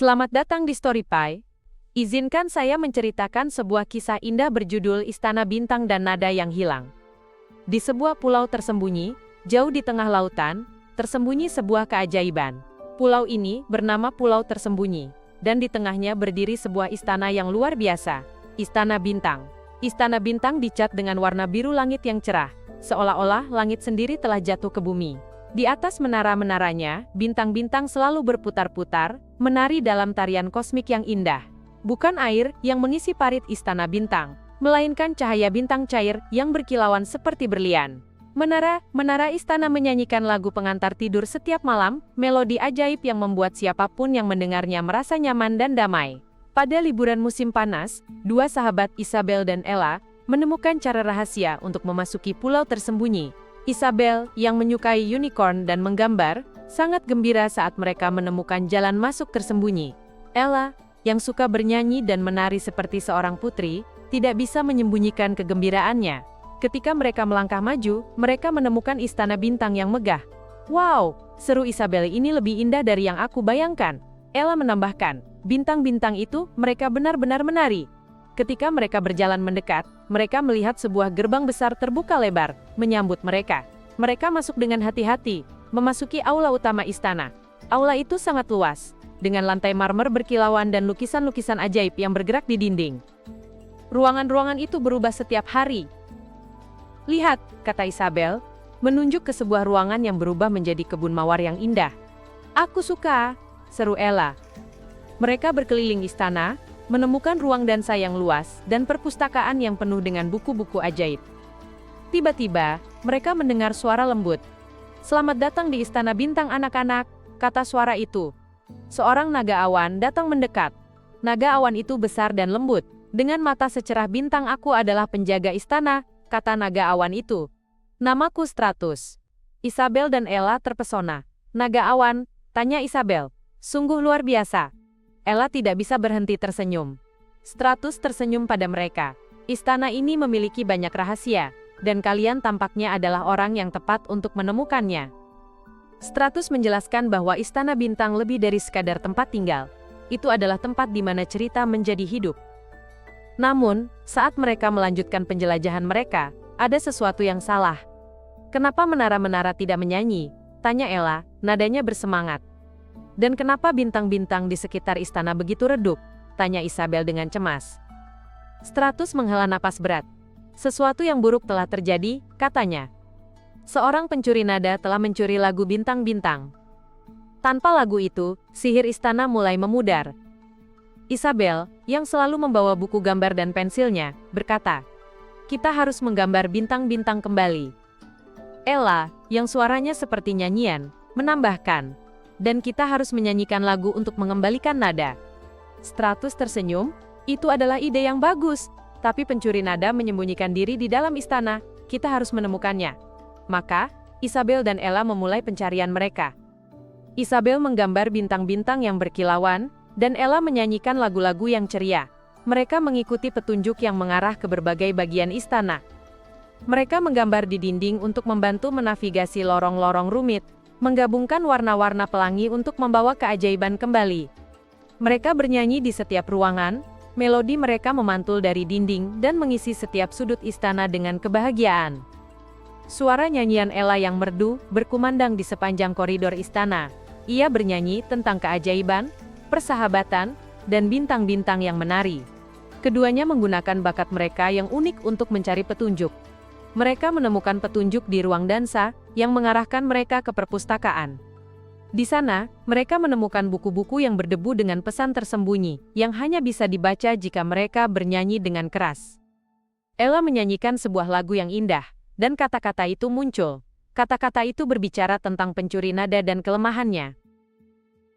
Selamat datang di StoryPie. Izinkan saya menceritakan sebuah kisah indah berjudul Istana Bintang dan Nada yang Hilang. Di sebuah pulau tersembunyi, jauh di tengah lautan, tersembunyi sebuah keajaiban. Pulau ini bernama Pulau Tersembunyi, dan di tengahnya berdiri sebuah istana yang luar biasa, Istana Bintang. Istana Bintang dicat dengan warna biru langit yang cerah, seolah-olah langit sendiri telah jatuh ke bumi. Di atas menara-menaranya, bintang-bintang selalu berputar-putar, menari dalam tarian kosmik yang indah. Bukan air yang mengisi parit Istana Bintang, melainkan cahaya bintang cair yang berkilauan seperti berlian. Menara istana menyanyikan lagu pengantar tidur setiap malam, melodi ajaib yang membuat siapapun yang mendengarnya merasa nyaman dan damai. Pada liburan musim panas, dua sahabat Isabel dan Ella menemukan cara rahasia untuk memasuki pulau tersembunyi. Isabel, yang menyukai unicorn dan menggambar, sangat gembira saat mereka menemukan jalan masuk tersembunyi. Ella, yang suka bernyanyi dan menari seperti seorang putri, tidak bisa menyembunyikan kegembiraannya. Ketika mereka melangkah maju, mereka menemukan Istana Bintang yang megah. "Wow, seru Isabel, ini lebih indah dari yang aku bayangkan." Ella menambahkan, "Bintang-bintang itu, mereka benar-benar menari." Ketika mereka berjalan mendekat, mereka melihat sebuah gerbang besar terbuka lebar, menyambut mereka. Mereka masuk dengan hati-hati, memasuki aula utama istana. Aula itu sangat luas, dengan lantai marmer berkilauan dan lukisan-lukisan ajaib yang bergerak di dinding. Ruangan-ruangan itu berubah setiap hari. "Lihat," kata Isabel, menunjuk ke sebuah ruangan yang berubah menjadi kebun mawar yang indah. "Aku suka," seru Ella. Mereka berkeliling istana, menemukan ruang dansa yang luas dan perpustakaan yang penuh dengan buku-buku ajaib. Tiba-tiba, mereka mendengar suara lembut. "Selamat datang di Istana Bintang anak-anak," kata suara itu. Seorang naga awan datang mendekat. Naga awan itu besar dan lembut. "Dengan mata secerah bintang, aku adalah penjaga istana," kata naga awan itu. "Namaku Stratus." Isabel dan Ella terpesona. "Naga awan?" tanya Isabel. "Sungguh luar biasa." Ella tidak bisa berhenti tersenyum. Stratus tersenyum pada mereka. "Istana ini memiliki banyak rahasia, dan kalian tampaknya adalah orang yang tepat untuk menemukannya." Stratus menjelaskan bahwa Istana Bintang lebih dari sekadar tempat tinggal. Itu adalah tempat di mana cerita menjadi hidup. Namun, saat mereka melanjutkan penjelajahan mereka, ada sesuatu yang salah. "Kenapa menara-menara tidak menyanyi?" tanya Ella, nadanya bersemangat. "Dan kenapa bintang-bintang di sekitar istana begitu redup?" tanya Isabel dengan cemas. Stratus menghela napas berat. "Sesuatu yang buruk telah terjadi," katanya. "Seorang pencuri nada telah mencuri lagu bintang-bintang. Tanpa lagu itu, sihir istana mulai memudar." Isabel, yang selalu membawa buku gambar dan pensilnya, berkata, "Kita harus menggambar bintang-bintang kembali." Ella, yang suaranya seperti nyanyian, menambahkan, "Dan kita harus menyanyikan lagu untuk mengembalikan nada." Stratus tersenyum, "Itu adalah ide yang bagus, tapi pencuri nada menyembunyikan diri di dalam istana, kita harus menemukannya." Maka, Isabel dan Ella memulai pencarian mereka. Isabel menggambar bintang-bintang yang berkilauan, dan Ella menyanyikan lagu-lagu yang ceria. Mereka mengikuti petunjuk yang mengarah ke berbagai bagian istana. Mereka menggambar di dinding untuk membantu menavigasi lorong-lorong rumit, menggabungkan warna-warna pelangi untuk membawa keajaiban kembali. Mereka bernyanyi di setiap ruangan, melodi mereka memantul dari dinding dan mengisi setiap sudut istana dengan kebahagiaan. Suara nyanyian Ella yang merdu berkumandang di sepanjang koridor istana. Ia bernyanyi tentang keajaiban, persahabatan, dan bintang-bintang yang menari. Keduanya menggunakan bakat mereka yang unik untuk mencari petunjuk. Mereka menemukan petunjuk di ruang dansa, yang mengarahkan mereka ke perpustakaan. Di sana, mereka menemukan buku-buku yang berdebu dengan pesan tersembunyi, yang hanya bisa dibaca jika mereka bernyanyi dengan keras. Ella menyanyikan sebuah lagu yang indah, dan kata-kata itu muncul. Kata-kata itu berbicara tentang pencuri nada dan kelemahannya.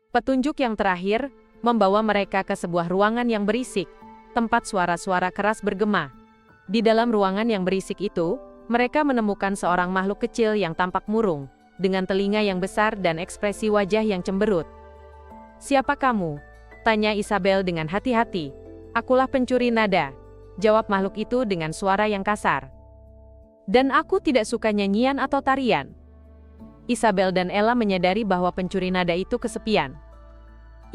Petunjuk yang terakhir, membawa mereka ke sebuah ruangan yang berisik, tempat suara-suara keras bergema. Di dalam ruangan yang berisik itu, mereka menemukan seorang makhluk kecil yang tampak murung, dengan telinga yang besar dan ekspresi wajah yang cemberut. "Siapa kamu?" tanya Isabel dengan hati-hati. "Akulah pencuri nada," jawab makhluk itu dengan suara yang kasar. "Dan aku tidak suka nyanyian atau tarian." Isabel dan Ella menyadari bahwa pencuri nada itu kesepian.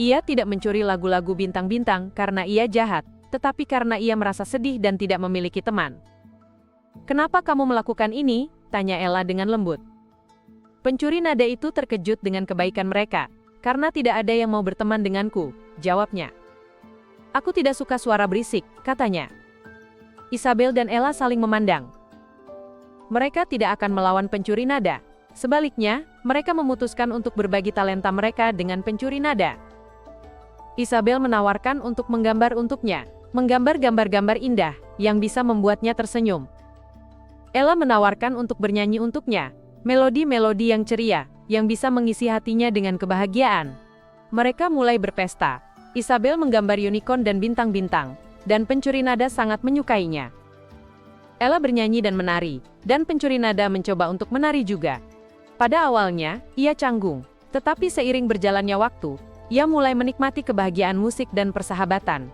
Ia tidak mencuri lagu-lagu bintang-bintang karena ia jahat, tetapi karena ia merasa sedih dan tidak memiliki teman. "Kenapa kamu melakukan ini?" tanya Ella dengan lembut. Pencuri nada itu terkejut dengan kebaikan mereka. "Karena tidak ada yang mau berteman denganku," jawabnya. "Aku tidak suka suara berisik," katanya. Isabel dan Ella saling memandang. Mereka tidak akan melawan pencuri nada. Sebaliknya, mereka memutuskan untuk berbagi talenta mereka dengan pencuri nada. Isabel menawarkan untuk menggambar untuknya, menggambar gambar-gambar indah yang bisa membuatnya tersenyum. Ella menawarkan untuk bernyanyi untuknya, melodi-melodi yang ceria yang bisa mengisi hatinya dengan kebahagiaan. Mereka mulai berpesta. Isabel menggambar unicorn dan bintang-bintang, dan pencuri nada sangat menyukainya. Ella bernyanyi dan menari, dan pencuri nada mencoba untuk menari juga. Pada awalnya, ia canggung, tetapi seiring berjalannya waktu, ia mulai menikmati kebahagiaan musik dan persahabatan.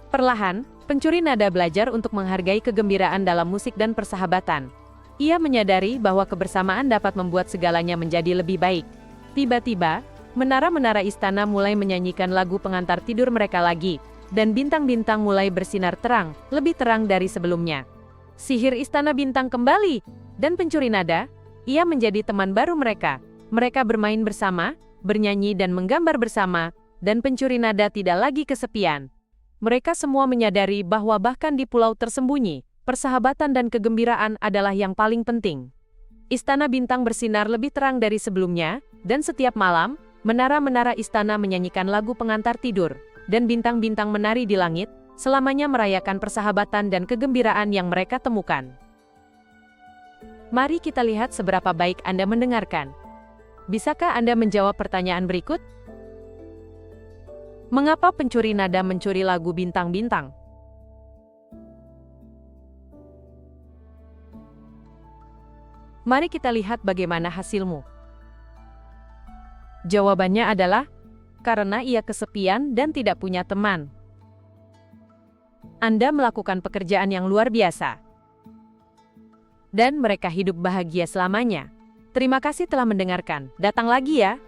Perlahan, pencuri nada belajar untuk menghargai kegembiraan dalam musik dan persahabatan. Ia menyadari bahwa kebersamaan dapat membuat segalanya menjadi lebih baik. Tiba-tiba, menara-menara istana mulai menyanyikan lagu pengantar tidur mereka lagi, dan bintang-bintang mulai bersinar terang, lebih terang dari sebelumnya. Sihir istana bintang kembali, dan pencuri nada, ia menjadi teman baru mereka. Mereka bermain bersama, bernyanyi dan menggambar bersama, dan pencuri nada tidak lagi kesepian. Mereka semua menyadari bahwa bahkan di pulau tersembunyi, persahabatan dan kegembiraan adalah yang paling penting. Istana bintang bersinar lebih terang dari sebelumnya, dan setiap malam, menara-menara istana menyanyikan lagu pengantar tidur, dan bintang-bintang menari di langit, selamanya merayakan persahabatan dan kegembiraan yang mereka temukan. Mari kita lihat seberapa baik Anda mendengarkan. Bisakah Anda menjawab pertanyaan berikut? Mengapa pencuri nada mencuri lagu bintang-bintang? Mari kita lihat bagaimana hasilmu. Jawabannya adalah, karena ia kesepian dan tidak punya teman. Anda melakukan pekerjaan yang luar biasa. Dan mereka hidup bahagia selamanya. Terima kasih telah mendengarkan. Datang lagi ya.